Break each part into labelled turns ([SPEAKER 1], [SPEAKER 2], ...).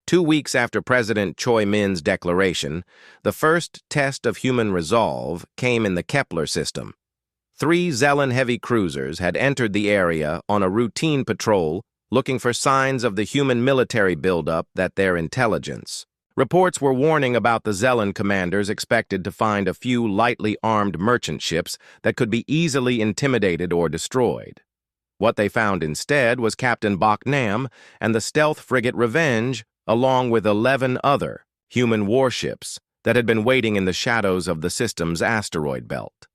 [SPEAKER 1] 2 weeks after President Choi Min's declaration, the first test of human resolve came in the Kepler system. 3 Zelan heavy cruisers had entered the area on a routine patrol looking for signs of the human military buildup that their intelligence. Reports were warning about the Zelan commanders expected to find a few lightly armed merchant ships that could be easily intimidated or destroyed. What they found instead was Captain Bok Nam and the stealth frigate Revenge, along with 11 other human warships that had been waiting in the shadows of the system's asteroid belt.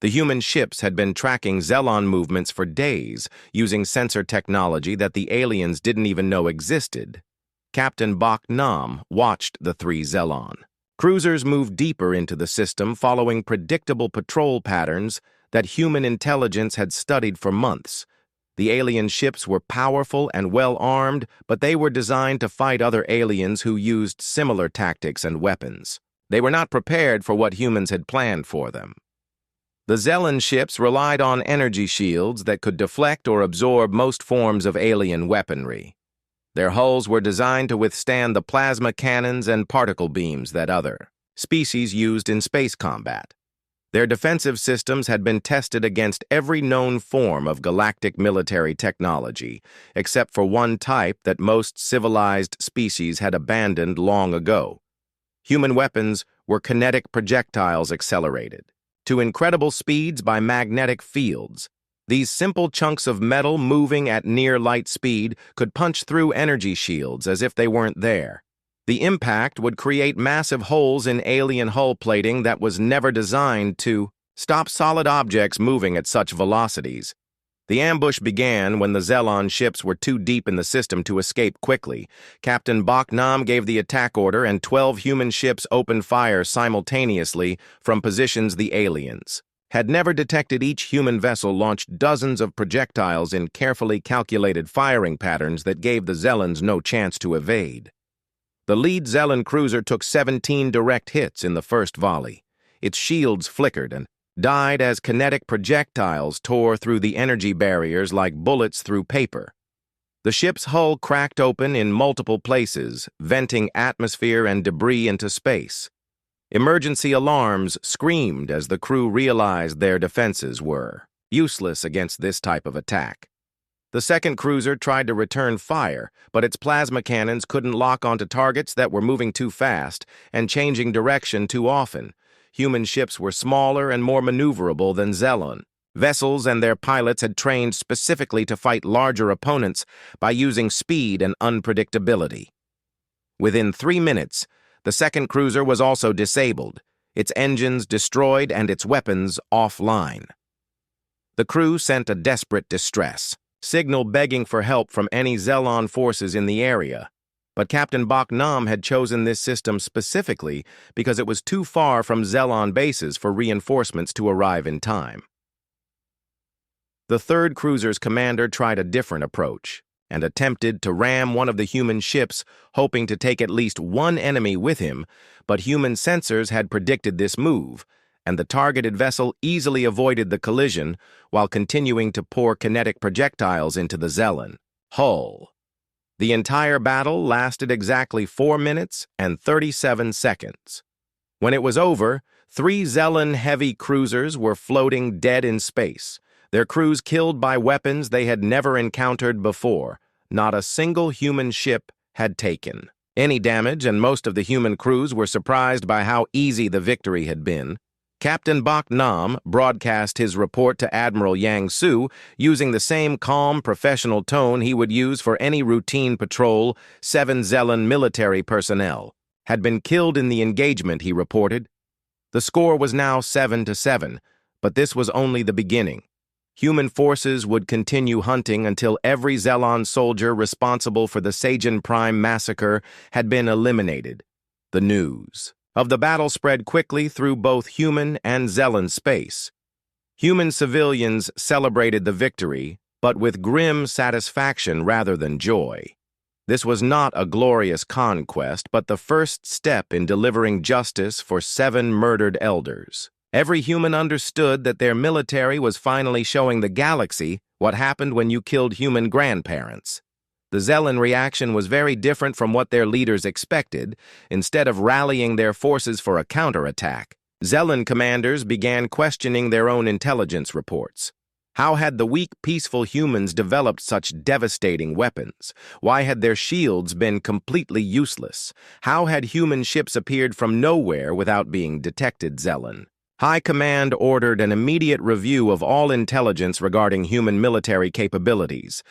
[SPEAKER 1] The human ships had been tracking Zelan movements for days using sensor technology that the aliens didn't even know existed. Captain Bok Nam watched the 3 Zelan cruisers move deeper into the system following predictable patrol patterns that human intelligence had studied for months. The alien ships were powerful and well-armed, but they were designed to fight other aliens who used similar tactics and weapons. They were not prepared for what humans had planned for them. The Zelan ships relied on energy shields that could deflect or absorb most forms of alien weaponry. Their hulls were designed to withstand the plasma cannons and particle beams that other species used in space combat. Their defensive systems had been tested against every known form of galactic military technology, except for one type that most civilized species had abandoned long ago. Human weapons were kinetic projectiles accelerated to incredible speeds by magnetic fields. These simple chunks of metal moving at near light speed could punch through energy shields as if they weren't there. The impact would create massive holes in alien hull plating that was never designed to stop solid objects moving at such velocities. The ambush began when the Zelan ships were too deep in the system to escape quickly. Captain Bok Nam gave the attack order and 12 human ships opened fire simultaneously from positions the aliens had never detected. Each human vessel launched dozens of projectiles in carefully calculated firing patterns that gave the Zelans no chance to evade. The lead Zelan cruiser took 17 direct hits in the first volley. Its shields flickered and died as kinetic projectiles tore through the energy barriers like bullets through paper. The ship's hull cracked open in multiple places, venting atmosphere and debris into space. Emergency alarms screamed as the crew realized their defenses were useless against this type of attack. The second cruiser tried to return fire, but its plasma cannons couldn't lock onto targets that were moving too fast and changing direction too often. Human ships were smaller and more maneuverable than Zelan vessels, and their pilots had trained specifically to fight larger opponents by using speed and unpredictability. Within 3 minutes, the second cruiser was also disabled, its engines destroyed and its weapons offline. The crew sent a desperate distress signal begging for help from any Zelan forces in the area, but Captain Bok Nam had chosen this system specifically because it was too far from Zelan bases for reinforcements to arrive in time. The third cruiser's commander tried a different approach and attempted to ram one of the human ships, hoping to take at least one enemy with him, but human sensors had predicted this move, and the targeted vessel easily avoided the collision while continuing to pour kinetic projectiles into the Zelan hull. The entire battle lasted exactly 4 minutes and 37 seconds. When it was over, 3 Zelan heavy cruisers were floating dead in space, their crews killed by weapons they had never encountered before. Not a single human ship had taken any damage, and most of the human crews were surprised by how easy the victory had been. Captain Bok Nam broadcast his report to Admiral Yang Su using the same calm, professional tone he would use for any routine patrol. 7 Zelan military personnel had been killed in the engagement, he reported. The score was now 7-7, but this was only the beginning. Human forces would continue hunting until every Zelan soldier responsible for the Sajin Prime massacre had been eliminated. The news of the battle spread quickly through both human and Zelan space. Human civilians celebrated the victory, but with grim satisfaction rather than joy. This was not a glorious conquest, but the first step in delivering justice for 7 murdered elders. Every human understood that their military was finally showing the galaxy what happened when you killed human grandparents. The Zelen reaction was very different from what their leaders expected. Instead of rallying their forces for a counterattack, Zelen commanders began questioning their own intelligence reports. How had the weak, peaceful humans developed such devastating weapons? Why had their shields been completely useless? How had human ships appeared from nowhere without being detected? Zelen High Command ordered an immediate review of all intelligence regarding human military capabilities.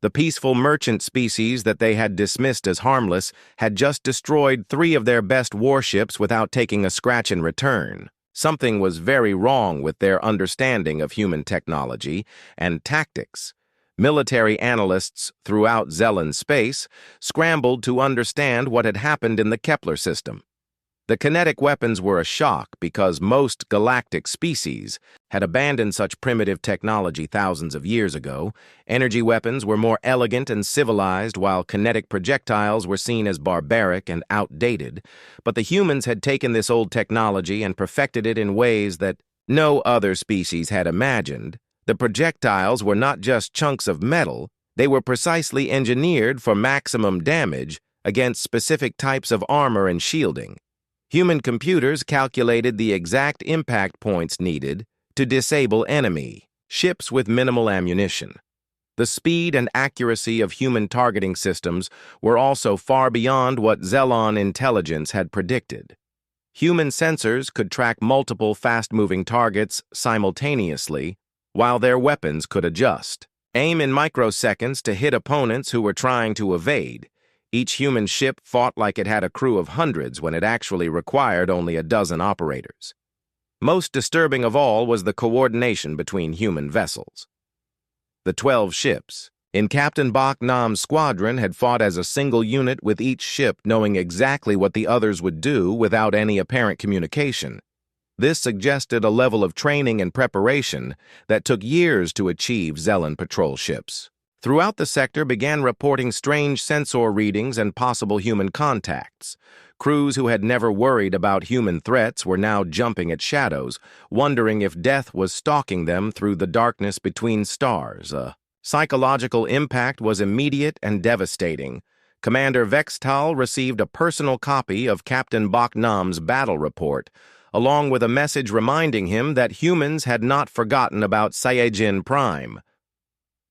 [SPEAKER 1] The peaceful merchant species that they had dismissed as harmless had just destroyed 3 of their best warships without taking a scratch in return. Something was very wrong with their understanding of human technology and tactics. Military analysts throughout Zelen space scrambled to understand what had happened in the Kepler system. The kinetic weapons were a shock because most galactic species had abandoned such primitive technology thousands of years ago. Energy weapons were more elegant and civilized, while kinetic projectiles were seen as barbaric and outdated. But the humans had taken this old technology and perfected it in ways that no other species had imagined. The projectiles were not just chunks of metal, they were precisely engineered for maximum damage against specific types of armor and shielding. Human computers calculated the exact impact points needed to disable enemy ships with minimal ammunition. The speed and accuracy of human targeting systems were also far beyond what Zelon intelligence had predicted. Human sensors could track multiple fast-moving targets simultaneously, while their weapons could adjust. Aim in microseconds to hit opponents who were trying to evade. Each human ship fought like it had a crew of hundreds when it actually required only a dozen operators. Most disturbing of all was the coordination between human vessels. The 12 ships in Captain Bok Nam's squadron had fought as a single unit, with each ship knowing exactly what the others would do without any apparent communication. This suggested a level of training and preparation that took years to achieve Zelen patrol ships. Throughout the sector began reporting strange sensor readings and possible human contacts. Crews who had never worried about human threats were now jumping at shadows, wondering if death was stalking them through the darkness between stars. Psychological impact was immediate and devastating. Commander Vextal received a personal copy of Captain Bok Nam's battle report, along with a message reminding him that humans had not forgotten about Saiyajin Prime.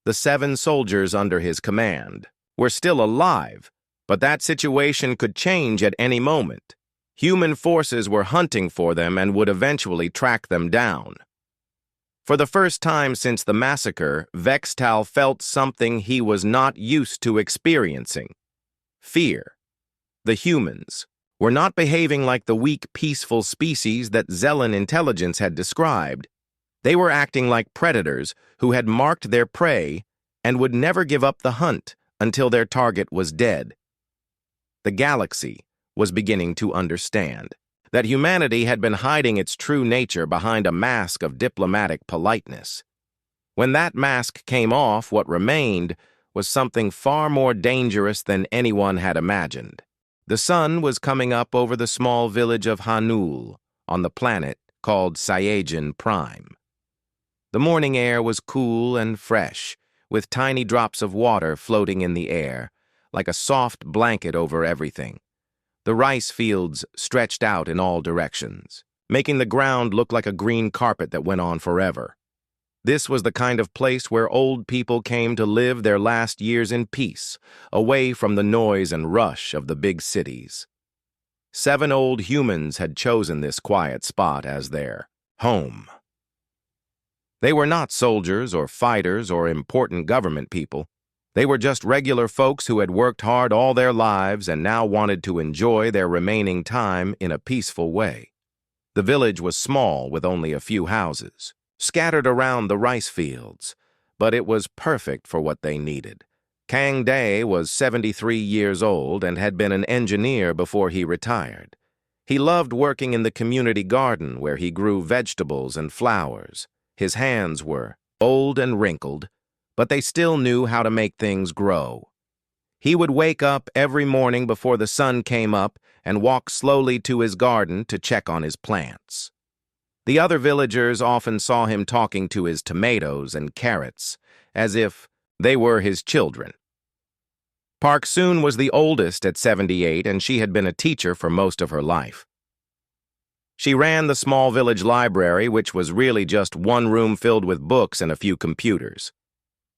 [SPEAKER 1] The 7 soldiers under his command were still alive, but that situation could change at any moment. Human forces were hunting for them and would eventually track them down. For the first time since the massacre, Vextal felt something he was not used to experiencing: fear. The humans were not behaving like the weak, peaceful species that Zelen intelligence had described. They were acting like predators who had marked their prey and would never give up the hunt until their target was dead. The galaxy was beginning to understand that humanity had been hiding its true nature behind a mask of diplomatic politeness. When that mask came off, what remained was something far more dangerous than anyone had imagined. The sun was coming up over the small village of Hanul on the planet called Saiyajin Prime. The morning air was cool and fresh, with tiny drops of water floating in the air, like a soft blanket over everything. The rice fields stretched out in all directions, making the ground look like a green carpet that went on forever. This was the kind of place where old people came to live their last years in peace, away from the noise and rush of the big cities. 7 old humans had chosen this quiet spot as their home. They were not soldiers or fighters or important government people. They were just regular folks who had worked hard all their lives and now wanted to enjoy their remaining time in a peaceful way. The village was small, with only a few houses scattered around the rice fields, but it was perfect for what they needed. Kang Dae was 73 years old and had been an engineer before he retired. He loved working in the community garden where he grew vegetables and flowers. His hands were old and wrinkled, but they still knew how to make things grow. He would wake up every morning before the sun came up and walk slowly to his garden to check on his plants. The other villagers often saw him talking to his tomatoes and carrots, as if they were his children. Park Soon was the oldest at 78, and she had been a teacher for most of her life. She ran the small village library, which was really just one room filled with books and a few computers.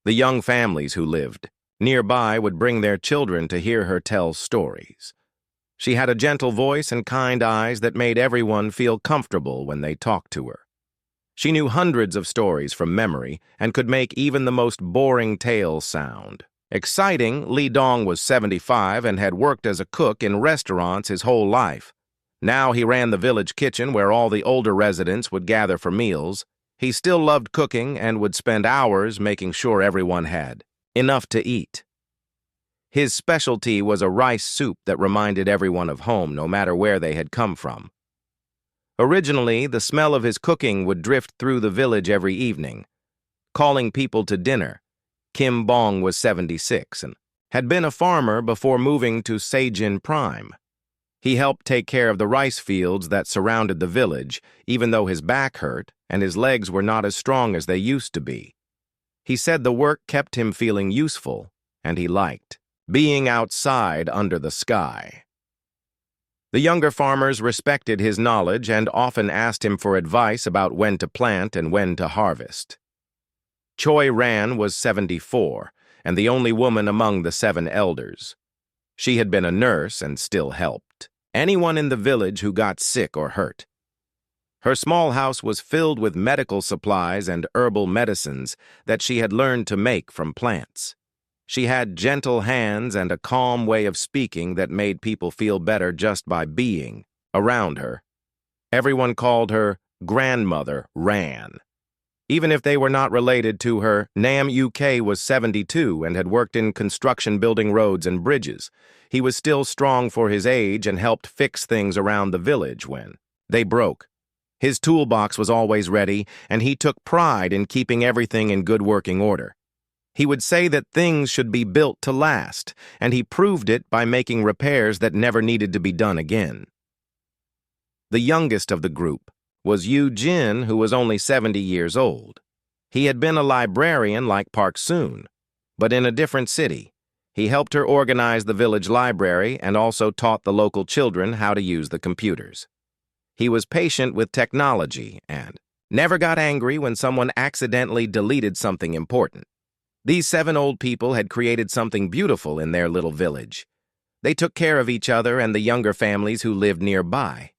[SPEAKER 1] The young families who lived nearby would bring their children to hear her tell stories. She had a gentle voice and kind eyes that made everyone feel comfortable when they talked to her. She knew hundreds of stories from memory and could make even the most boring tale sound exciting. Li Dong was 75 and had worked as a cook in restaurants his whole life. Now he ran the village kitchen where all the older residents would gather for meals. He still loved cooking and would spend hours making sure everyone had enough to eat. His specialty was a rice soup that reminded everyone of home, no matter where they had come from. Originally, the smell of his cooking would drift through the village every evening. Calling people to dinner, Kim Bong was 76 and had been a farmer before moving to Sejin Prime. He helped take care of the rice fields that surrounded the village, even though his back hurt and his legs were not as strong as they used to be. He said the work kept him feeling useful, and he liked being outside under the sky. The younger farmers respected his knowledge and often asked him for advice about when to plant and when to harvest. Choi Ran was 74, and the only woman among the 7 elders. She had been a nurse and still helped anyone in the village who got sick or hurt. Her small house was filled with medical supplies and herbal medicines that she had learned to make from plants. She had gentle hands and a calm way of speaking that made people feel better just by being around her. Everyone called her Grandmother Ran. Even if they were not related to her, Nam UK was 72 and had worked in construction building roads and bridges. He was still strong for his age and helped fix things around the village when they broke. His toolbox was always ready, and he took pride in keeping everything in good working order. He would say that things should be built to last, and he proved it by making repairs that never needed to be done again. The youngest of the group was Yu Jin, who was only 70 years old. He had been a librarian like Park Soon, but in a different city. He helped her organize the village library and also taught the local children how to use the computers. He was patient with technology and never got angry when someone accidentally deleted something important. These 7 old people had created something beautiful in their little village. They took care of each other and the younger families who lived nearby.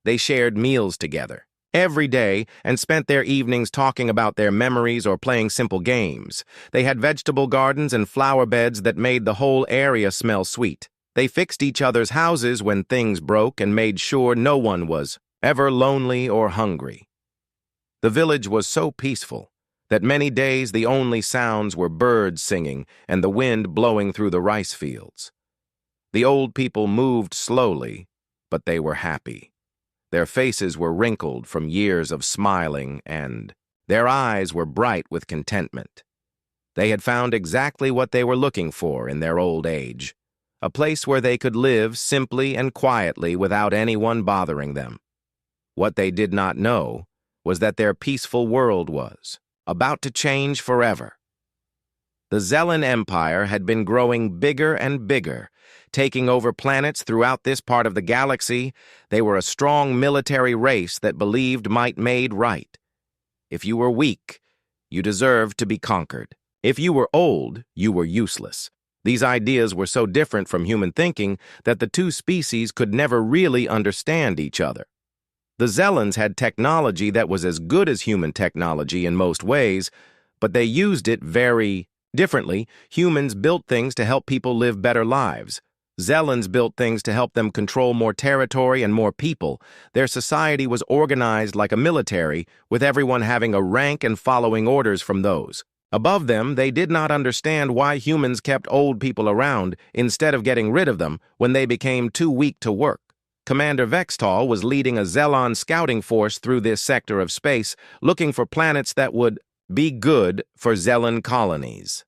[SPEAKER 1] They shared meals together every day and spent their evenings talking about their memories or playing simple games. They had vegetable gardens and flower beds that made the whole area smell sweet. They fixed each other's houses when things broke and made sure no one was ever lonely or hungry. The village was so peaceful that many days the only sounds were birds singing and the wind blowing through the rice fields. The old people moved slowly, but they were happy. Their faces were wrinkled from years of smiling, and their eyes were bright with contentment. They had found exactly what they were looking for in their old age, a place where they could live simply and quietly without anyone bothering them. What they did not know was that their peaceful world was about to change forever. The Zelen Empire had been growing bigger and bigger, taking over planets throughout this part of the galaxy. They were a strong military race that believed might made right. If you were weak, you deserved to be conquered. If you were old, you were useless. These ideas were so different from human thinking that the two species could never really understand each other. The Zelens had technology that was as good as human technology in most ways, but they used it very differently. Humans built things to help people live better lives. Zelens built things to help them control more territory and more people. Their society was organized like a military, with everyone having a rank and following orders from those above them. They did not understand why humans kept old people around instead of getting rid of them when they became too weak to work. Commander Vextal was leading a Zelon scouting force through this sector of space, looking for planets that would be good for Zelen colonies.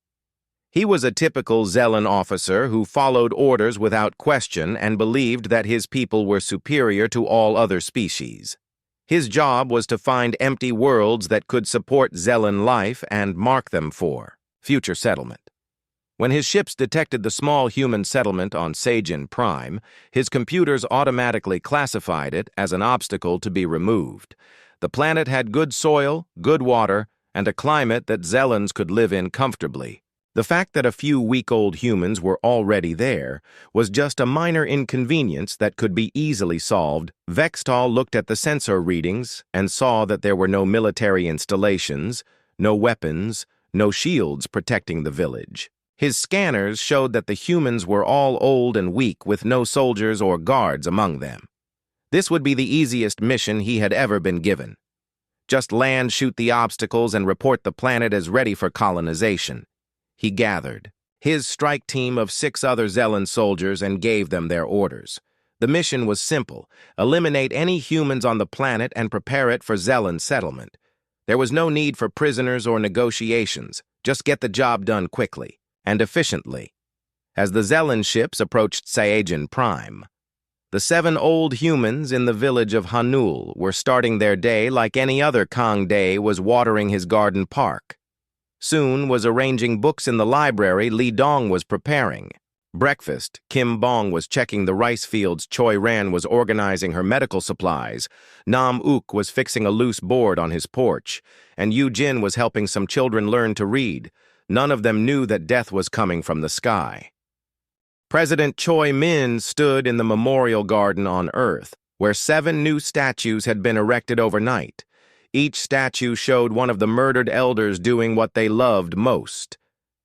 [SPEAKER 1] He was a typical Zelen officer who followed orders without question and believed that his people were superior to all other species. His job was to find empty worlds that could support Zelen life and mark them for future settlement. When his ships detected the small human settlement on Sajin Prime, his computers automatically classified it as an obstacle to be removed. The planet had good soil, good water, and a climate that Zelans could live in comfortably. The fact that a few week-old humans were already there was just a minor inconvenience that could be easily solved. Vextal looked at the sensor readings and saw that there were no military installations, no weapons, no shields protecting the village. His scanners showed that the humans were all old and weak with no soldiers or guards among them. This would be the easiest mission he had ever been given. Just land, shoot the obstacles, and report the planet as ready for colonization. He gathered his strike team of 6 other Zelan soldiers and gave them their orders. The mission was simple: eliminate any humans on the planet and prepare it for Zelan settlement. There was no need for prisoners or negotiations. Just get the job done quickly and efficiently. As the Zelan ships approached Sajin Prime, the 7 old humans in the village of Hanul were starting their day like any other Kang day was watering his garden park. Soon was arranging books in the library Li Dong was preparing. Breakfast, Kim Bong was checking the rice fields, Choi Ran was organizing her medical supplies, Nam Uk was fixing a loose board on his porch, and Yu Jin was helping some children learn to read. None of them knew that death was coming from the sky. President Choi Min stood in the memorial garden on Earth, where 7 new statues had been erected overnight. Each statue showed one of the murdered elders doing what they loved most: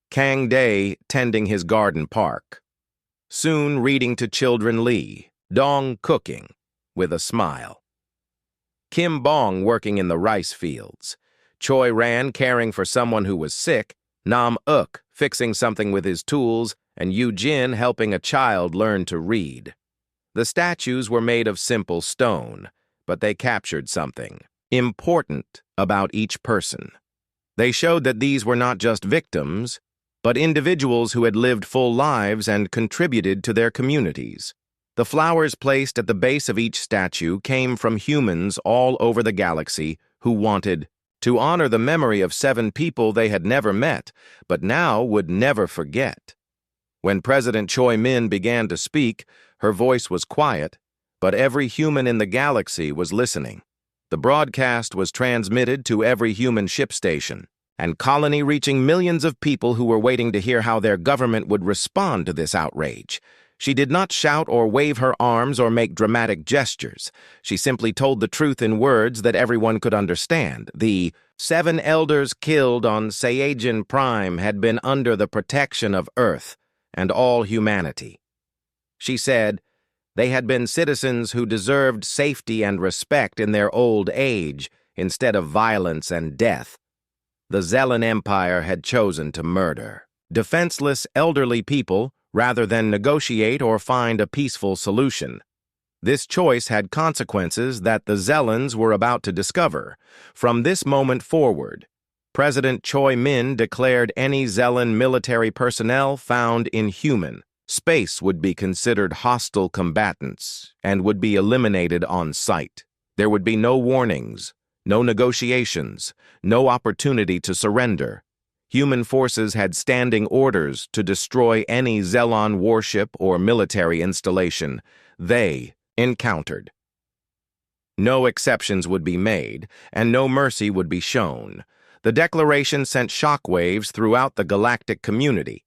[SPEAKER 1] Kang Day tending his garden park, Soon reading to children, Li Dong cooking with a smile, Kim Bong working in the rice fields, Choi Ran caring for someone who was sick, Nam Uk fixing something with his tools, and Yu Jin helping a child learn to read. The statues were made of simple stone, but they captured something important about each person. They showed that these were not just victims, but individuals who had lived full lives and contributed to their communities. The flowers placed at the base of each statue came from humans all over the galaxy who wanted to honor the memory of 7 people they had never met, but now would never forget. When President Choi Min began to speak, her voice was quiet, but every human in the galaxy was listening. The broadcast was transmitted to every human ship station and colony, reaching millions of people who were waiting to hear how their government would respond to this outrage. She did not shout or wave her arms or make dramatic gestures. She simply told the truth in words that everyone could understand. The 7 elders killed on Sajin Prime had been under the protection of Earth and all humanity. She said, they had been citizens who deserved safety and respect in their old age instead of violence and death. The Zelan Empire had chosen to murder defenseless elderly people rather than negotiate or find a peaceful solution. This choice had consequences that the Zelans were about to discover. From this moment forward, President Choi Min declared any Zelan military personnel found in human space would be considered hostile combatants and would be eliminated on sight. There would be no warnings, no negotiations, no opportunity to surrender. Human forces had standing orders to destroy any Zelan warship or military installation they encountered. No exceptions would be made, and no mercy would be shown. The declaration sent shockwaves throughout the galactic community.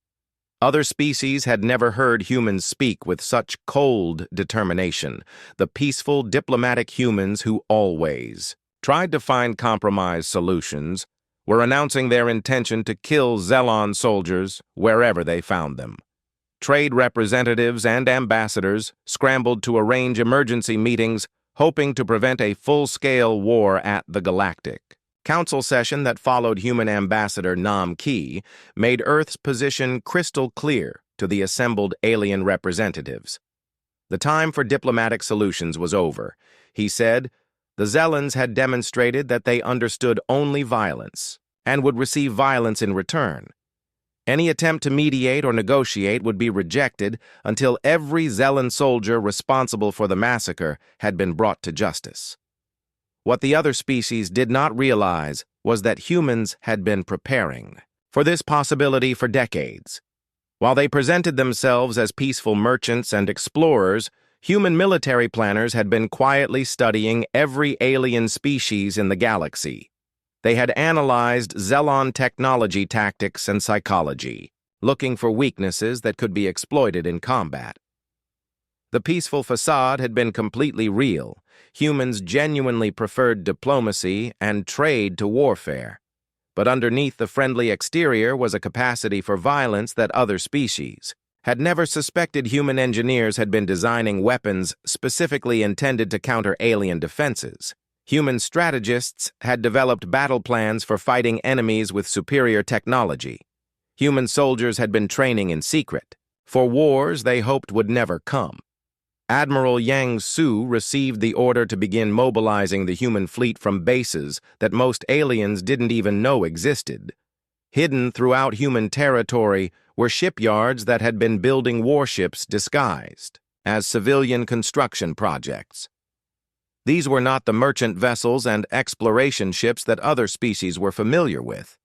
[SPEAKER 1] Other species had never heard humans speak with such cold determination. The peaceful, diplomatic humans who always tried to find compromise solutions were announcing their intention to kill Zelan soldiers wherever they found them. Trade representatives and ambassadors scrambled to arrange emergency meetings, hoping to prevent a full-scale war at the Galactic. Council session that followed human ambassador Nam Ki made Earth's position crystal clear to the assembled alien representatives. The time for diplomatic solutions was over. He said, the Zelans had demonstrated that they understood only violence and would receive violence in return. Any attempt to mediate or negotiate would be rejected until every Zelan soldier responsible for the massacre had been brought to justice. What the other species did not realize was that humans had been preparing for this possibility for decades. While they presented themselves as peaceful merchants and explorers, human military planners had been quietly studying every alien species in the galaxy. They had analyzed Zelon technology tactics and psychology, looking for weaknesses that could be exploited in combat. The peaceful facade had been completely real. Humans genuinely preferred diplomacy and trade to warfare. But underneath the friendly exterior was a capacity for violence that other species had never suspected. Human engineers had been designing weapons specifically intended to counter alien defenses. Human strategists had developed battle plans for fighting enemies with superior technology. Human soldiers had been training in secret for wars they hoped would never come. Admiral Yang Su received the order to begin mobilizing the human fleet from bases that most aliens didn't even know existed. Hidden throughout human territory were shipyards that had been building warships disguised as civilian construction projects. These were not the merchant vessels and exploration ships that other species were familiar with.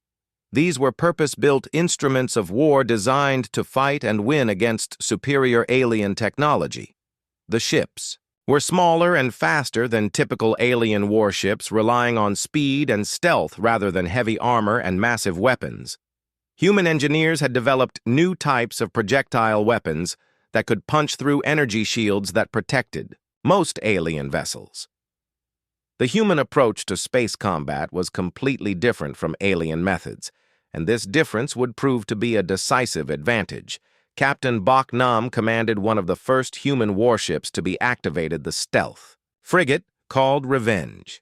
[SPEAKER 1] These were purpose-built instruments of war designed to fight and win against superior alien technology. The ships were smaller and faster than typical alien warships, relying on speed and stealth rather than heavy armor and massive weapons. Human engineers had developed new types of projectile weapons that could punch through energy shields that protected most alien vessels. The human approach to space combat was completely different from alien methods, and this difference would prove to be a decisive advantage. Captain Bok Nam commanded one of the first human warships to be activated, the stealth frigate called Revenge.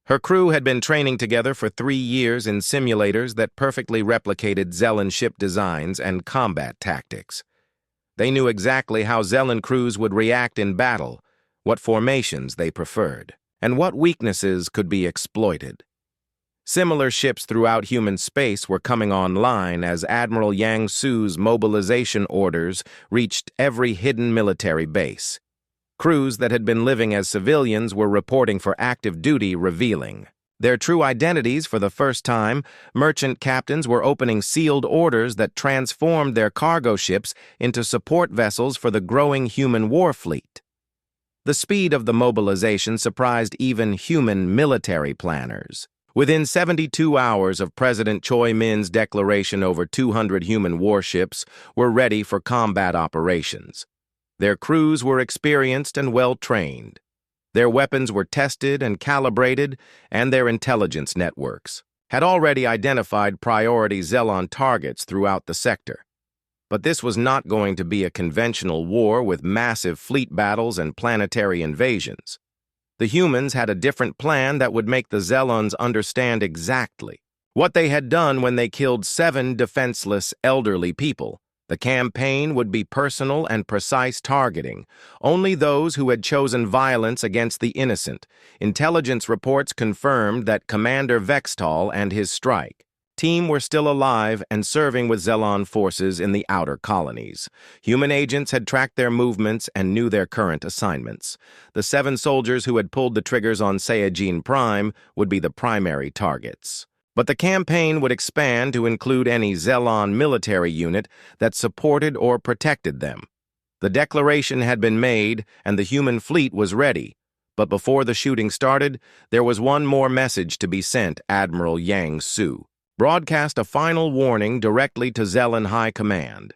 [SPEAKER 1] Her crew had been training together for 3 years in simulators that perfectly replicated Zellan ship designs and combat tactics. They knew exactly how Zellan crews would react in battle, what formations they preferred, and what weaknesses could be exploited. Similar ships throughout human space were coming online as Admiral Yang Su's mobilization orders reached every hidden military base. Crews that had been living as civilians were reporting for active duty, revealing their true identities for the first time. Merchant captains were opening sealed orders that transformed their cargo ships into support vessels for the growing human war fleet. The speed of the mobilization surprised even human military planners. Within 72 hours of President Choi Min's declaration, over 200 human warships were ready for combat operations. Their crews were experienced and well-trained. Their weapons were tested and calibrated, and their intelligence networks had already identified priority Zelon targets throughout the sector. But this was not going to be a conventional war with massive fleet battles and planetary invasions. The humans had a different plan that would make the Zelons understand exactly what they had done when they killed 7 defenseless elderly people. The campaign would be personal and precise targeting, only those who had chosen violence against the innocent. Intelligence reports confirmed that Commander Vextal and his strike team were still alive and serving with Zelon forces in the outer colonies. Human agents had tracked their movements and knew their current assignments. The 7 soldiers who had pulled the triggers on Saiyajin Prime would be the primary targets. But the campaign would expand to include any Zelon military unit that supported or protected them. The declaration had been made and the human fleet was ready. But before the shooting started, there was one more message to be sent. Admiral Yang Su broadcast a final warning directly to Zellan High Command.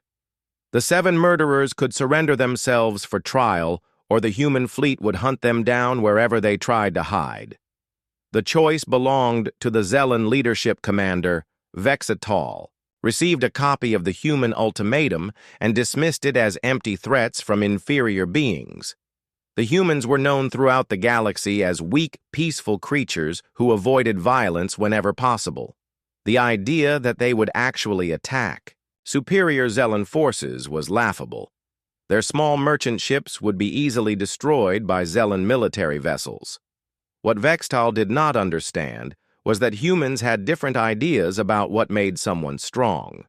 [SPEAKER 1] The 7 murderers could surrender themselves for trial, or the human fleet would hunt them down wherever they tried to hide. The choice belonged to the Zellan leadership commander, Vexatal, received a copy of the human ultimatum and dismissed it as empty threats from inferior beings. The humans were known throughout the galaxy as weak, peaceful creatures who avoided violence whenever possible. The idea that they would actually attack superior Zellan forces was laughable. Their small merchant ships would be easily destroyed by Zellan military vessels. What Vextal did not understand was that humans had different ideas about what made someone strong.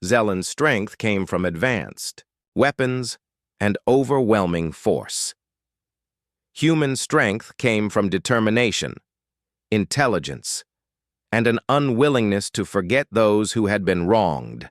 [SPEAKER 1] Zellan's strength came from advanced weapons and overwhelming force. Human strength came from determination, intelligence, and an unwillingness to forget those who had been wronged.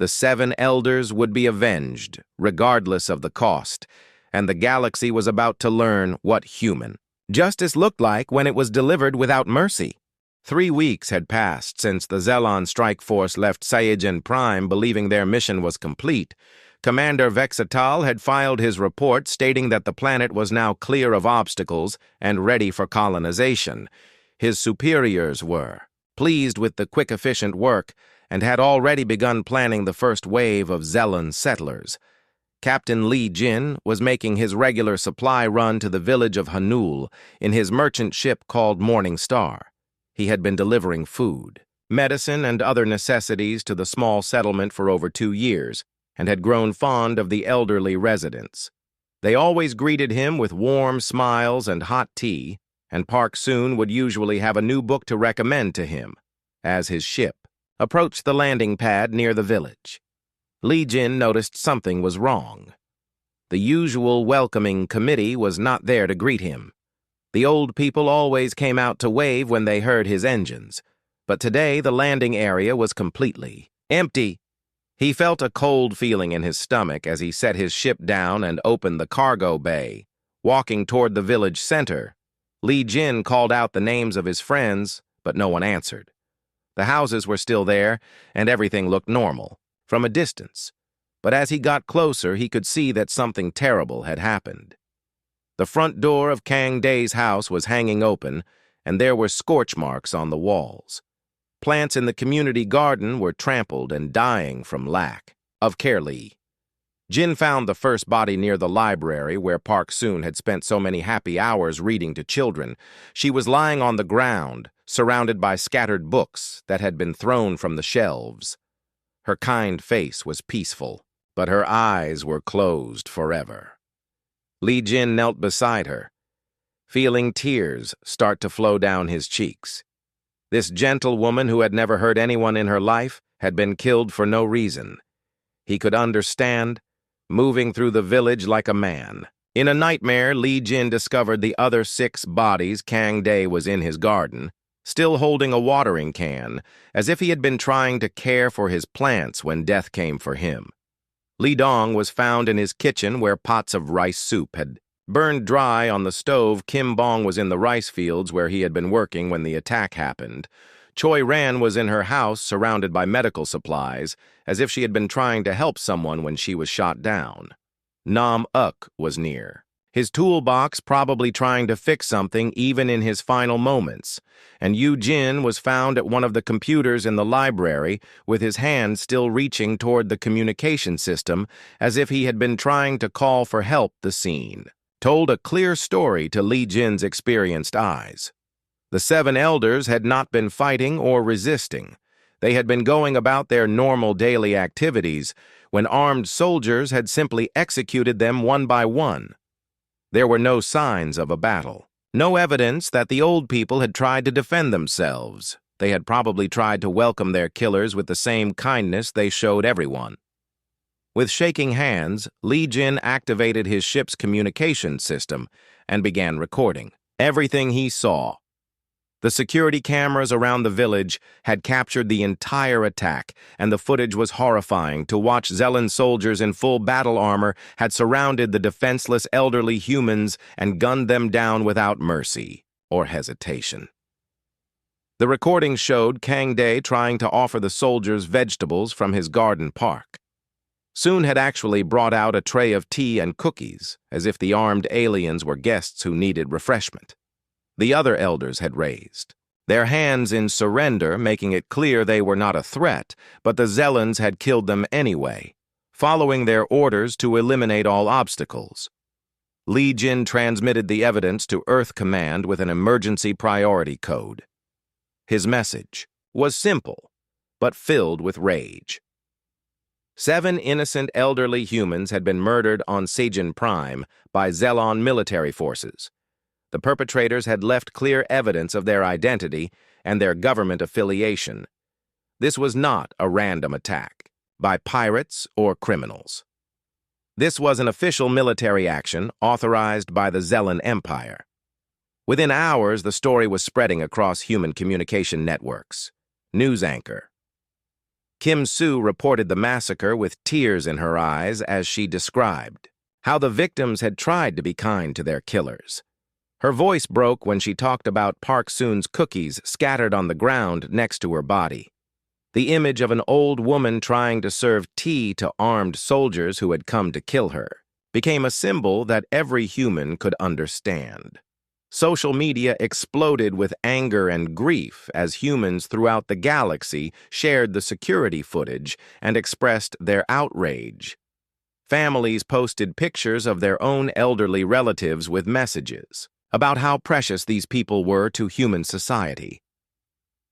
[SPEAKER 1] The 7 elders would be avenged, regardless of the cost, and the galaxy was about to learn what human justice looked like when it was delivered without mercy. 3 weeks had passed since the Zelon strike force left Saiyajin Prime believing their mission was complete. Commander Vexatal had filed his report stating that the planet was now clear of obstacles and ready for colonization. His superiors were pleased with the quick, efficient work and had already begun planning the first wave of Zelon settlers. Captain Li Jin was making his regular supply run to the village of Hanul in his merchant ship called Morning Star. He had been delivering food, medicine, and other necessities to the small settlement for over 2 years, and had grown fond of the elderly residents. They always greeted him with warm smiles and hot tea, and Park Soon would usually have a new book to recommend to him, as his ship approached the landing pad near the village. Li Jin noticed something was wrong. The usual welcoming committee was not there to greet him. The old people always came out to wave when they heard his engines, but today the landing area was completely empty. He felt a cold feeling in his stomach as he set his ship down and opened the cargo bay. Walking toward the village center, Li Jin called out the names of his friends, but no one answered. The houses were still there, and everything looked normal from a distance, but as he got closer, he could see that something terrible had happened. The front door of Kang Dae's house was hanging open, and there were scorch marks on the walls. Plants in the community garden were trampled and dying from lack of care. Jin found the first body near the library where Park Soon had spent so many happy hours reading to children. She was lying on the ground, surrounded by scattered books that had been thrown from the shelves. Her kind face was peaceful, but her eyes were closed forever. Li Jin knelt beside her, feeling tears start to flow down his cheeks. This gentle woman who had never hurt anyone in her life had been killed for no reason. He could understand, moving through the village like a man. In a nightmare, Li Jin discovered the other 6 bodies. Kang Dae was in his garden, still holding a watering can, as if he had been trying to care for his plants when death came for him. Li Dong was found in his kitchen where pots of rice soup had burned dry on the stove. Kim Bong was in the rice fields where he had been working when the attack happened. Choi Ran was in her house surrounded by medical supplies, as if she had been trying to help someone when she was shot down. Nam Uk was near, his toolbox probably trying to fix something even in his final moments, and Yu Jin was found at one of the computers in the library with his hand still reaching toward the communication system as if he had been trying to call for help. The scene told a clear story to Li Jin's experienced eyes. The 7 elders had not been fighting or resisting. They had been going about their normal daily activities when armed soldiers had simply executed them one by one. There were no signs of a battle, no evidence that the old people had tried to defend themselves. They had probably tried to welcome their killers with the same kindness they showed everyone. With shaking hands, Li Jin activated his ship's communication system and began recording everything he saw. The security cameras around the village had captured the entire attack, and the footage was horrifying. To watch Zelon soldiers in full battle armor had surrounded the defenseless elderly humans and gunned them down without mercy or hesitation. The recording showed Kang Dae trying to offer the soldiers vegetables from his garden park. Soon had actually brought out a tray of tea and cookies, as if the armed aliens were guests who needed refreshment. The other elders had raised their hands in surrender, making it clear they were not a threat, but the Zelons had killed them anyway, following their orders to eliminate all obstacles. Li Jin transmitted the evidence to Earth Command with an emergency priority code. His message was simple, but filled with rage. 7 innocent elderly humans had been murdered on Saiyajin Prime by Zelon military forces. The perpetrators had left clear evidence of their identity and their government affiliation. This was not a random attack by pirates or criminals. This was an official military action authorized by the Zelon Empire. Within hours, the story was spreading across human communication networks. News anchor: Kim Soo reported the massacre with tears in her eyes as she described how the victims had tried to be kind to their killers. Her voice broke when she talked about Park Soon's cookies scattered on the ground next to her body. The image of an old woman trying to serve tea to armed soldiers who had come to kill her became a symbol that every human could understand. Social media exploded with anger and grief as humans throughout the galaxy shared the security footage and expressed their outrage. Families posted pictures of their own elderly relatives with messages about how precious these people were to human society.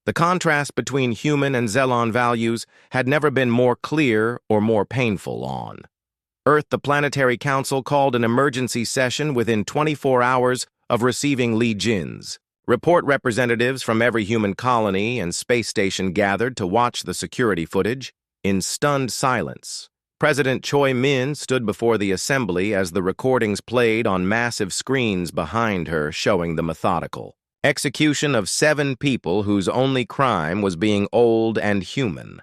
[SPEAKER 1] The contrast between human and Zelon values had never been more clear or more painful on Earth. The Planetary Council called an emergency session within 24 hours of receiving Li Jin's report. Representatives from every human colony and space station gathered to watch the security footage in stunned silence. President Choi Min stood before the assembly as the recordings played on massive screens behind her, showing the methodical execution of 7 people whose only crime was being old and human.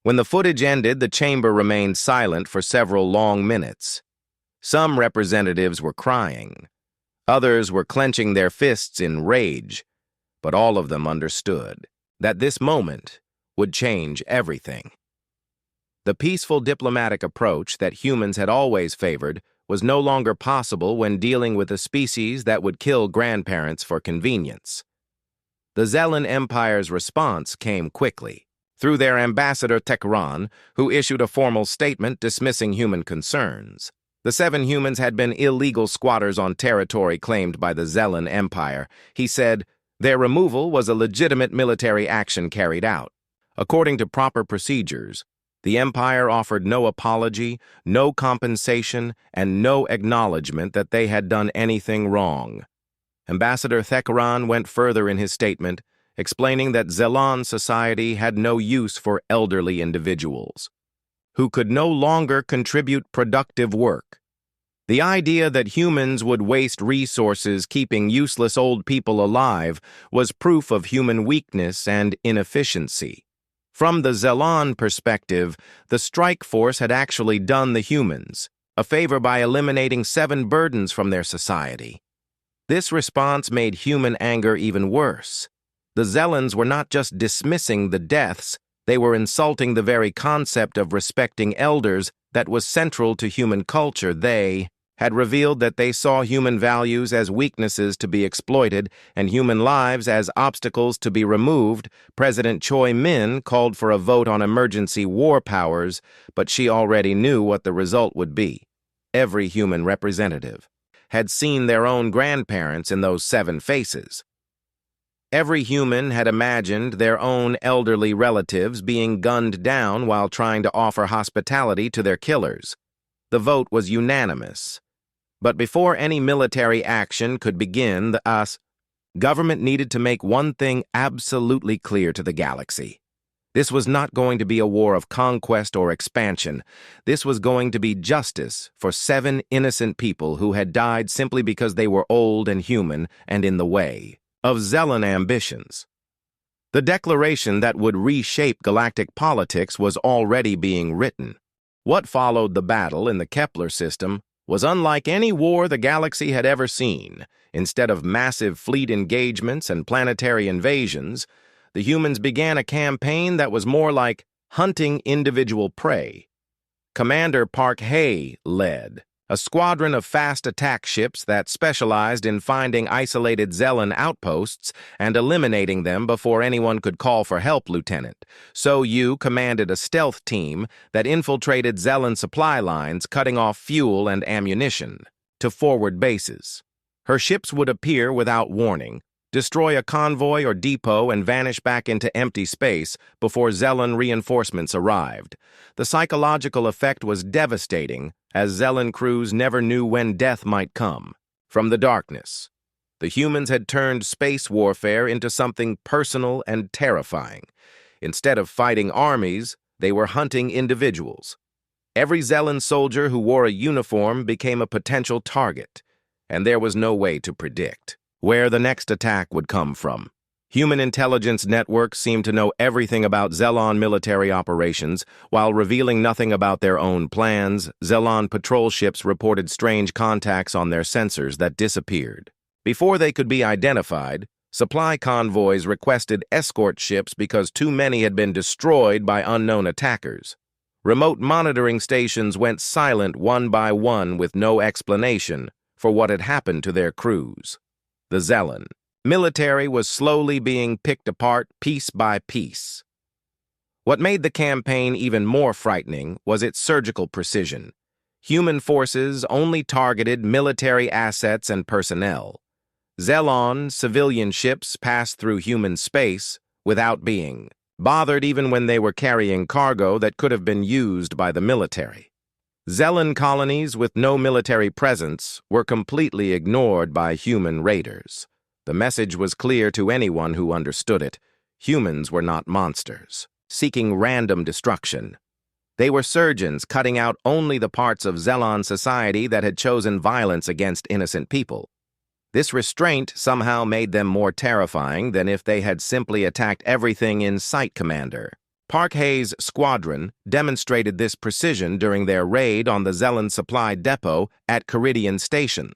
[SPEAKER 1] When the footage ended, the chamber remained silent for several long minutes. Some representatives were crying. Others were clenching their fists in rage, but all of them understood that this moment would change everything. The peaceful diplomatic approach that humans had always favored was no longer possible when dealing with a species that would kill grandparents for convenience. The Zellan Empire's response came quickly, through their ambassador Tekran, who issued a formal statement dismissing human concerns. The 7 humans had been illegal squatters on territory claimed by the Zellan Empire. He said their removal was a legitimate military action carried out according to proper procedures. The Empire offered no apology, no compensation, and no acknowledgement that they had done anything wrong. Ambassador Thekran went further in his statement, explaining that Zellan society had no use for elderly individuals who could no longer contribute productive work. The idea that humans would waste resources keeping useless old people alive was proof of human weakness and inefficiency. From the Zellan perspective, the strike force had actually done the humans a favor by eliminating 7 burdens from their society. This response made human anger even worse. The Zellans were not just dismissing the deaths, they were insulting the very concept of respecting elders that was central to human culture. They had revealed that they saw human values as weaknesses to be exploited and human lives as obstacles to be removed. President Choi Min called for a vote on emergency war powers, but she already knew what the result would be. Every human representative had seen their own grandparents in those 7 faces. Every human had imagined their own elderly relatives being gunned down while trying to offer hospitality to their killers. The vote was unanimous. But before any military action could begin, the government needed to make one thing absolutely clear to the galaxy. This was not going to be a war of conquest or expansion. This was going to be justice for 7 innocent people who had died simply because they were old and human and in the way of Zellan ambitions. The declaration that would reshape galactic politics was already being written. What followed the battle in the Kepler system was unlike any war the galaxy had ever seen. Instead of massive fleet engagements and planetary invasions, the humans began a campaign that was more like hunting individual prey. Commander Park Hae led a squadron of fast attack ships that specialized in finding isolated Zellan outposts and eliminating them before anyone could call for help. Lieutenant So Yu commanded a stealth team that infiltrated Zellan supply lines, cutting off fuel and ammunition to forward bases. Her ships would appear without warning, destroy a convoy or depot, and vanish back into empty space before Zellan reinforcements arrived. The psychological effect was devastating, as Zellan crews never knew when death might come. From the darkness, the humans had turned space warfare into something personal and terrifying. Instead of fighting armies, they were hunting individuals. Every Zellan soldier who wore a uniform became a potential target, and there was no way to predict where the next attack would come from. Human intelligence networks seemed to know everything about Zelon military operations, while revealing nothing about their own plans. Zelon patrol ships reported strange contacts on their sensors that disappeared. Before they could be identified, supply convoys requested escort ships because too many had been destroyed by unknown attackers. Remote monitoring stations went silent one by one with no explanation for what had happened to their crews. The Zelon military was slowly being picked apart piece by piece. What made the campaign even more frightening was its surgical precision. Human forces only targeted military assets and personnel. Zelon civilian ships passed through human space without being bothered even when they were carrying cargo that could have been used by the military. Zelon colonies with no military presence were completely ignored by human raiders. The message was clear to anyone who understood it. Humans were not monsters, seeking random destruction. They were surgeons cutting out only the parts of Zelon society that had chosen violence against innocent people. This restraint somehow made them more terrifying than if they had simply attacked everything in sight. Commander Parkhay's squadron demonstrated this precision during their raid on the Zelon supply depot at Caridian Station.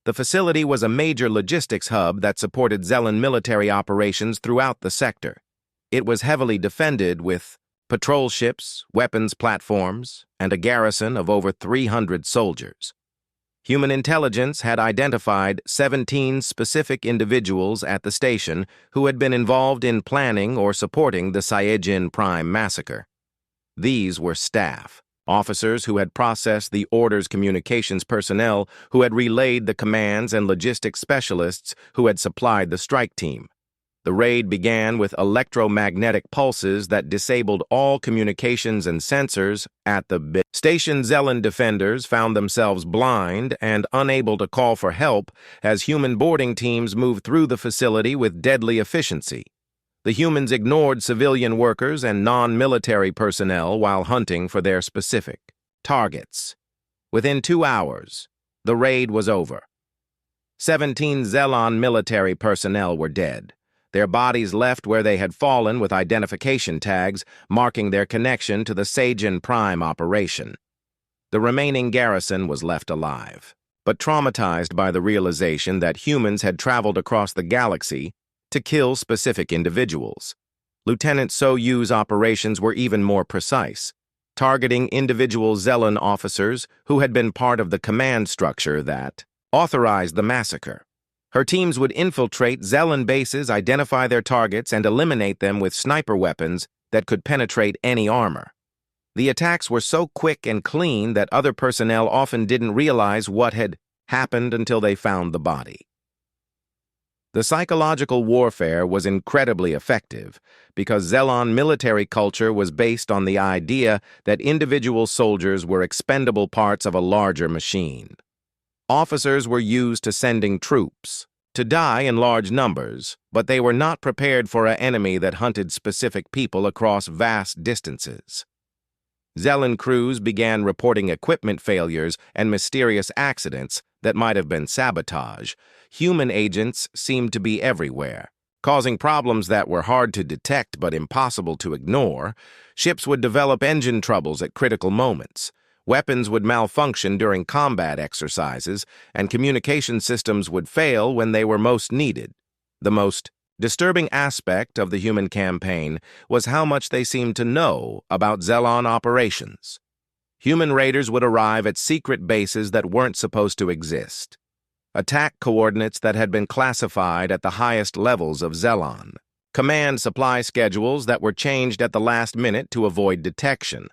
[SPEAKER 1] The facility was a major logistics hub that supported Zelon military operations throughout the sector. It was heavily defended with patrol ships, weapons platforms, and a garrison of over 300 soldiers. Human intelligence had identified 17 specific individuals at the station who had been involved in planning or supporting the Saiyajin Prime massacre. These were staff, officers who had processed the order's communications personnel, who had relayed the commands, and logistics specialists who had supplied the strike team. The raid began with electromagnetic pulses that disabled all communications and sensors at the station. Zelon defenders found themselves blind and unable to call for help as human boarding teams moved through the facility with deadly efficiency. The humans ignored civilian workers and non-military personnel while hunting for their specific targets. Within 2 hours, the raid was over. 17 Zelon military personnel were dead. Their bodies left where they had fallen with identification tags marking their connection to the Saiyajin Prime operation. The remaining garrison was left alive, but traumatized by the realization that humans had traveled across the galaxy to kill specific individuals. Lieutenant Soyu's operations were even more precise, targeting individual Zelon officers who had been part of the command structure that authorized the massacre. Her teams would infiltrate Zelon bases, identify their targets, and eliminate them with sniper weapons that could penetrate any armor. The attacks were so quick and clean that other personnel often didn't realize what had happened until they found the body. The psychological warfare was incredibly effective because Zelon military culture was based on the idea that individual soldiers were expendable parts of a larger machine. Officers were used to sending troops to die in large numbers, but they were not prepared for an enemy that hunted specific people across vast distances. Zelon crews began reporting equipment failures and mysterious accidents that might have been sabotage. Human agents seemed to be everywhere, causing problems that were hard to detect but impossible to ignore. Ships would develop engine troubles at critical moments. Weapons would malfunction during combat exercises, and communication systems would fail when they were most needed. The most disturbing aspect of the human campaign was how much they seemed to know about Zelon operations. Human raiders would arrive at secret bases that weren't supposed to exist, attack coordinates that had been classified at the highest levels of Zelon, command supply schedules that were changed at the last minute to avoid detection.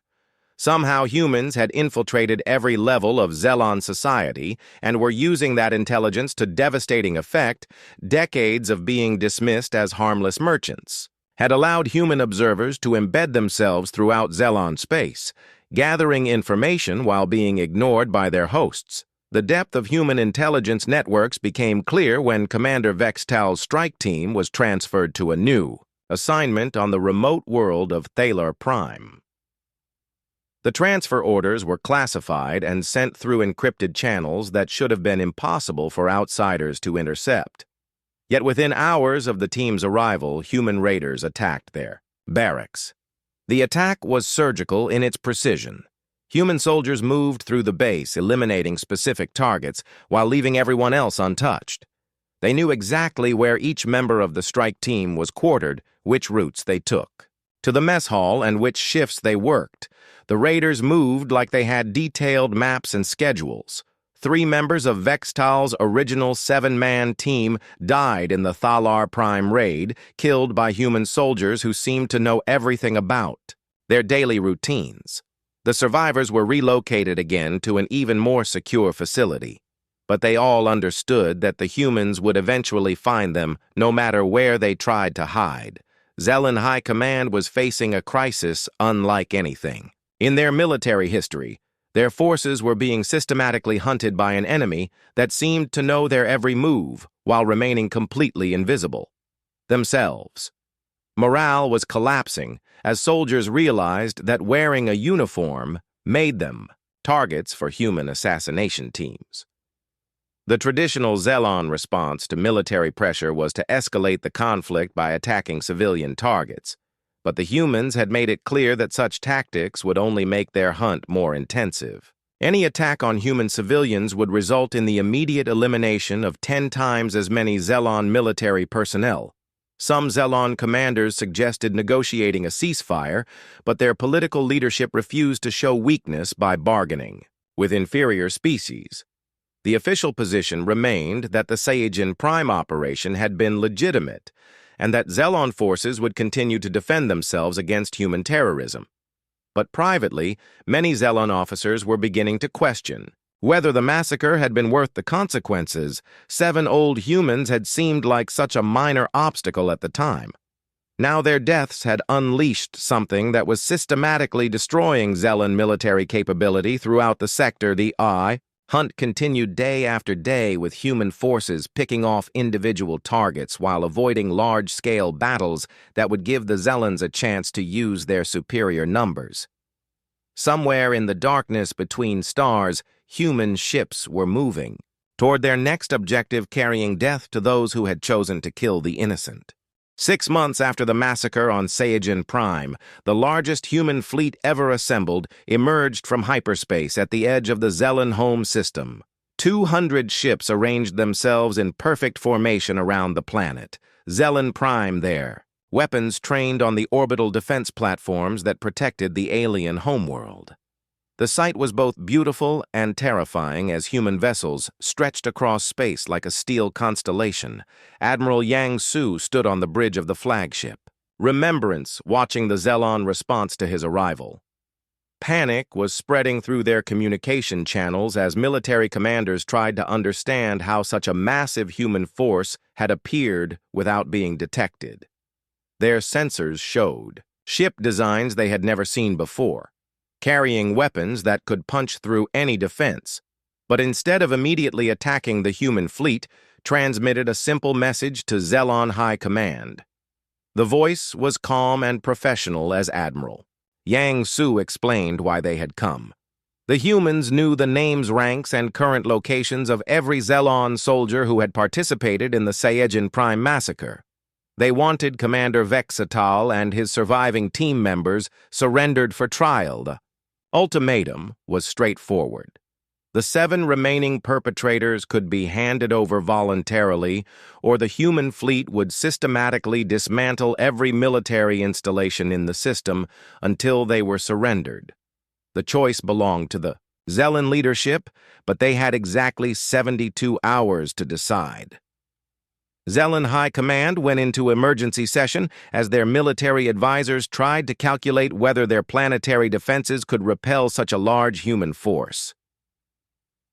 [SPEAKER 1] Somehow humans had infiltrated every level of Zelon society and were using that intelligence to devastating effect. Decades of being dismissed as harmless merchants had allowed human observers to embed themselves throughout Zelon space, gathering information while being ignored by their hosts. The depth of human intelligence networks became clear when Commander Vextal's strike team was transferred to a new assignment on the remote world of Thaler Prime. The transfer orders were classified and sent through encrypted channels that should have been impossible for outsiders to intercept. Yet within hours of the team's arrival, human raiders attacked their barracks. The attack was surgical in its precision. Human soldiers moved through the base, eliminating specific targets while leaving everyone else untouched. They knew exactly where each member of the strike team was quartered, which routes they took, to the mess hall and which shifts they worked. The raiders moved like they had detailed maps and schedules. 3 members of Vextal's original 7-man team died in the Thalar Prime raid, killed by human soldiers who seemed to know everything about their daily routines. The survivors were relocated again to an even more secure facility, but they all understood that the humans would eventually find them no matter where they tried to hide. Zellan High Command was facing a crisis unlike anything in their military history. Their forces were being systematically hunted by an enemy that seemed to know their every move while remaining completely invisible themselves. Morale was collapsing as soldiers realized that wearing a uniform made them targets for human assassination teams. The traditional Zellan response to military pressure was to escalate the conflict by attacking civilian targets. But the humans had made it clear that such tactics would only make their hunt more intensive. Any attack on human civilians would result in the immediate elimination of 10 times as many Zellan military personnel. Some Zellan commanders suggested negotiating a ceasefire, but their political leadership refused to show weakness by bargaining with inferior species. The official position remained that the Saiyajin Prime operation had been legitimate, and that Zellan forces would continue to defend themselves against human terrorism. But privately, many Zellan officers were beginning to question whether the massacre had been worth the consequences. 7 old humans had seemed like such a minor obstacle at the time. Now their deaths had unleashed something that was systematically destroying Zellan military capability throughout the sector. The hunt continued day after day, with human forces picking off individual targets while avoiding large-scale battles that would give the Zellans a chance to use their superior numbers. Somewhere in the darkness between stars, human ships were moving toward their next objective, carrying death to those who had chosen to kill the innocent. 6 months after the massacre on Saiyajin Prime, the largest human fleet ever assembled emerged from hyperspace at the edge of the Zellan home system. 200 ships arranged themselves in perfect formation around the planet. Zellan Prime there, weapons trained on the orbital defense platforms that protected the alien homeworld. The sight was both beautiful and terrifying as human vessels stretched across space like a steel constellation. Admiral Yang Su stood on the bridge of the flagship, remembrance watching the Zellan response to his arrival. Panic was spreading through their communication channels as military commanders tried to understand how such a massive human force had appeared without being detected. Their sensors showed ship designs they had never seen before, carrying weapons that could punch through any defense, but instead of immediately attacking the human fleet, transmitted a simple message to Zellan High Command. The voice was calm and professional as Admiral. Yang Su explained why they had come. The humans knew the names, ranks, and current locations of every Zellan soldier who had participated in the Saiyajin Prime massacre. They wanted Commander Vexatal and his surviving team members surrendered for trial. The ultimatum was straightforward. The 7 remaining perpetrators could be handed over voluntarily, or the human fleet would systematically dismantle every military installation in the system until they were surrendered. The choice belonged to the Zellan leadership, but they had exactly 72 hours to decide. Zellan High Command went into emergency session as their military advisors tried to calculate whether their planetary defenses could repel such a large human force.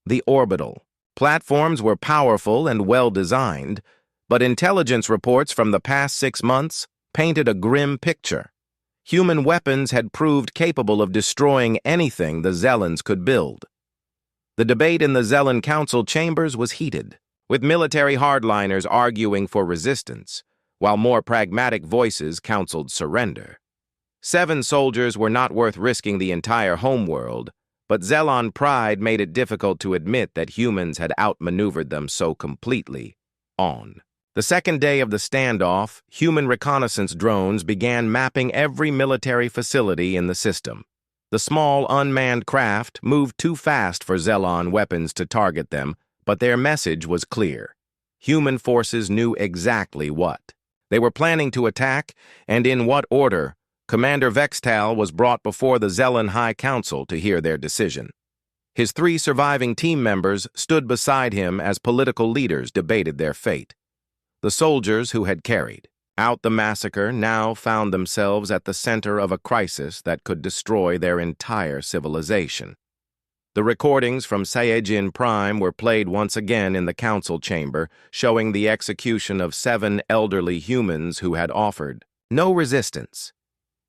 [SPEAKER 1] The orbital platforms were powerful and well-designed, but intelligence reports from the past 6 months painted a grim picture. Human weapons had proved capable of destroying anything the Zellans could build. The debate in the Zellan Council chambers was heated, with military hardliners arguing for resistance, while more pragmatic voices counseled surrender. 7 soldiers were not worth risking the entire homeworld, but Zellan pride made it difficult to admit that humans had outmaneuvered them so completely. The The second day of the standoff, human reconnaissance drones began mapping every military facility in the system. The small, unmanned craft moved too fast for Zelon weapons to target them, but their message was clear. Human forces knew exactly what. They were planning to attack, and in what order. Commander Vextal was brought before the Zelon High Council to hear their decision. His 3 surviving team members stood beside him as political leaders debated their fate. The soldiers who had carried out the massacre now found themselves at the center of a crisis that could destroy their entire civilization. The recordings from Saiyajin Prime were played once again in the council chamber, showing the execution of 7 elderly humans who had offered no resistance.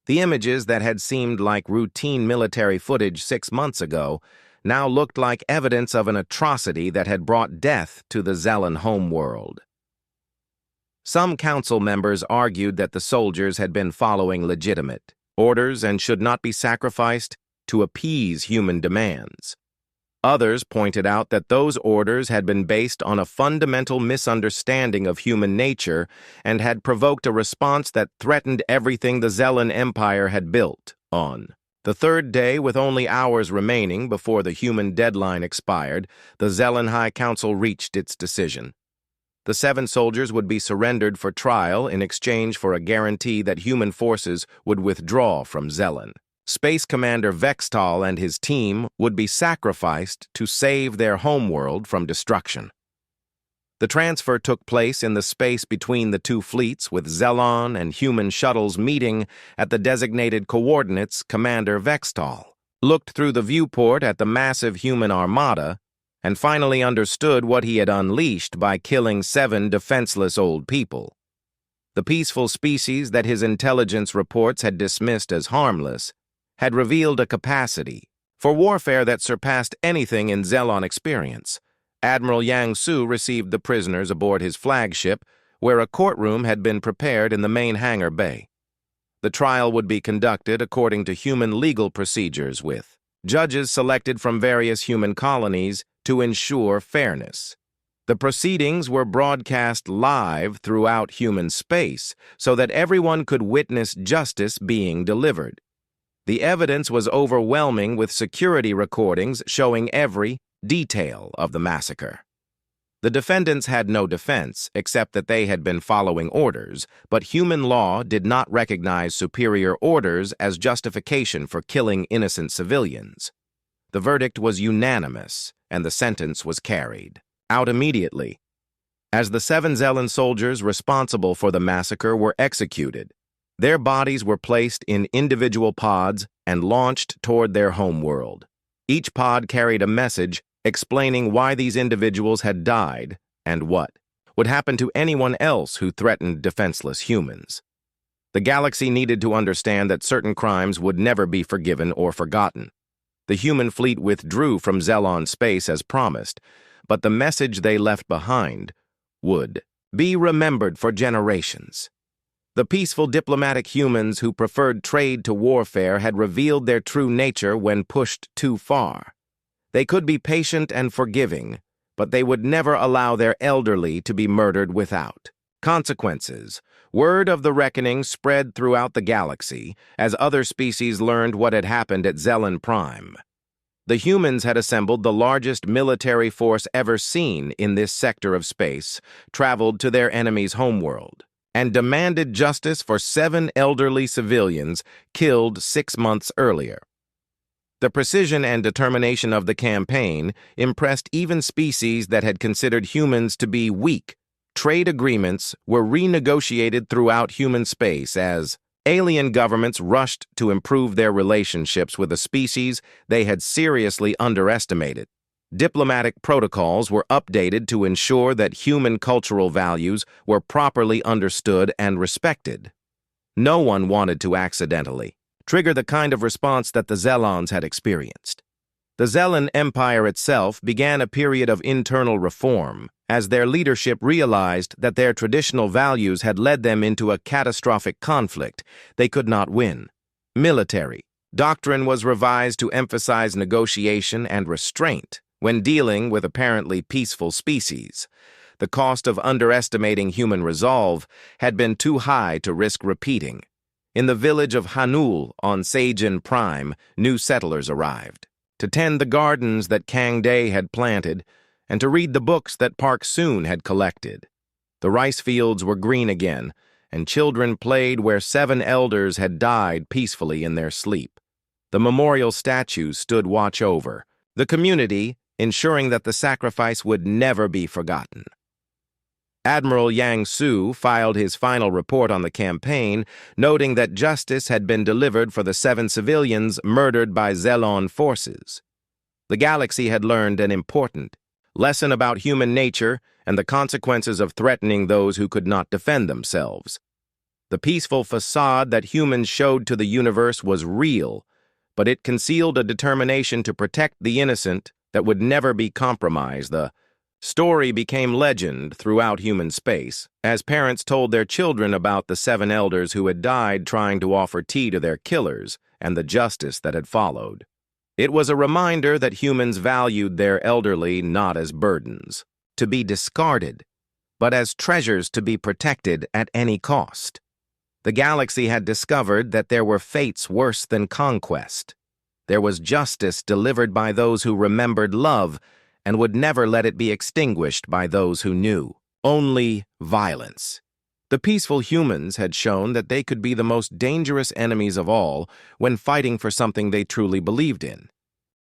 [SPEAKER 1] The images that had seemed like routine military footage 6 months ago now looked like evidence of an atrocity that had brought death to the Zelon homeworld. Some council members argued that the soldiers had been following legitimate orders and should not be sacrificed to appease human demands. Others pointed out that those orders had been based on a fundamental misunderstanding of human nature and had provoked a response that threatened everything the Zelon Empire had built on. The third day, with only hours remaining before the human deadline expired, the Zelon High Council reached its decision. The 7 soldiers would be surrendered for trial in exchange for a guarantee that human forces would withdraw from Zelon. Space Commander Vextal and his team would be sacrificed to save their homeworld from destruction. The transfer took place in the space between the 2 fleets, with Zelon and human shuttles meeting at the designated coordinates. Commander Vextal looked through the viewport at the massive human armada and finally understood what he had unleashed by killing 7 defenseless old people. The peaceful species that his intelligence reports had dismissed as harmless had revealed a capacity for warfare that surpassed anything in Zelon experience. Admiral Yang Su received the prisoners aboard his flagship, where a courtroom had been prepared in the main hangar bay. The trial would be conducted according to human legal procedures, with judges selected from various human colonies to ensure fairness. The proceedings were broadcast live throughout human space so that everyone could witness justice being delivered. The evidence was overwhelming, with security recordings showing every detail of the massacre. The defendants had no defense, except that they had been following orders, but human law did not recognize superior orders as justification for killing innocent civilians. The verdict was unanimous, and the sentence was carried out immediately. As the 7 Zelon soldiers responsible for the massacre were executed, their bodies were placed in individual pods and launched toward their homeworld. Each pod carried a message explaining why these individuals had died and what would happen to anyone else who threatened defenseless humans. The galaxy needed to understand that certain crimes would never be forgiven or forgotten. The human fleet withdrew from Zelon space as promised, but the message they left behind would be remembered for generations. The peaceful diplomatic humans who preferred trade to warfare had revealed their true nature when pushed too far. They could be patient and forgiving, but they would never allow their elderly to be murdered without consequences. Word of the reckoning spread throughout the galaxy as other species learned what had happened at Zelon Prime. The humans had assembled the largest military force ever seen in this sector of space, traveled to their enemy's homeworld, and demanded justice for 7 elderly civilians killed 6 months earlier. The precision and determination of the campaign impressed even species that had considered humans to be weak. Trade agreements were renegotiated throughout human space as alien governments rushed to improve their relationships with a species they had seriously underestimated. Diplomatic protocols were updated to ensure that human cultural values were properly understood and respected. No one wanted to accidentally trigger the kind of response that the Zelons had experienced. The Zelon Empire itself began a period of internal reform as their leadership realized that their traditional values had led them into a catastrophic conflict they could not win. Military doctrine was revised to emphasize negotiation and restraint when dealing with apparently peaceful species. The cost of underestimating human resolve had been too high to risk repeating. In the village of Hanul on Sajin Prime, new settlers arrived to tend the gardens that Kang Day had planted and to read the books that Park Soon had collected. The rice fields were green again, and children played where 7 elders had died peacefully in their sleep. The memorial statues stood watch over the community, ensuring that the sacrifice would never be forgotten. Admiral Yang Su filed his final report on the campaign, noting that justice had been delivered for the 7 civilians murdered by Zelon forces. The galaxy had learned an important lesson about human nature and the consequences of threatening those who could not defend themselves. The peaceful facade that humans showed to the universe was real, but it concealed a determination to protect the innocent that would never be compromised. The story became legend throughout human space, as parents told their children about the 7 elders who had died trying to offer tea to their killers and the justice that had followed. It was a reminder that humans valued their elderly not as burdens, to be discarded, but as treasures to be protected at any cost. The galaxy had discovered that there were fates worse than conquest. There was justice delivered by those who remembered love and would never let it be extinguished by those who knew only violence. The peaceful humans had shown that they could be the most dangerous enemies of all when fighting for something they truly believed in.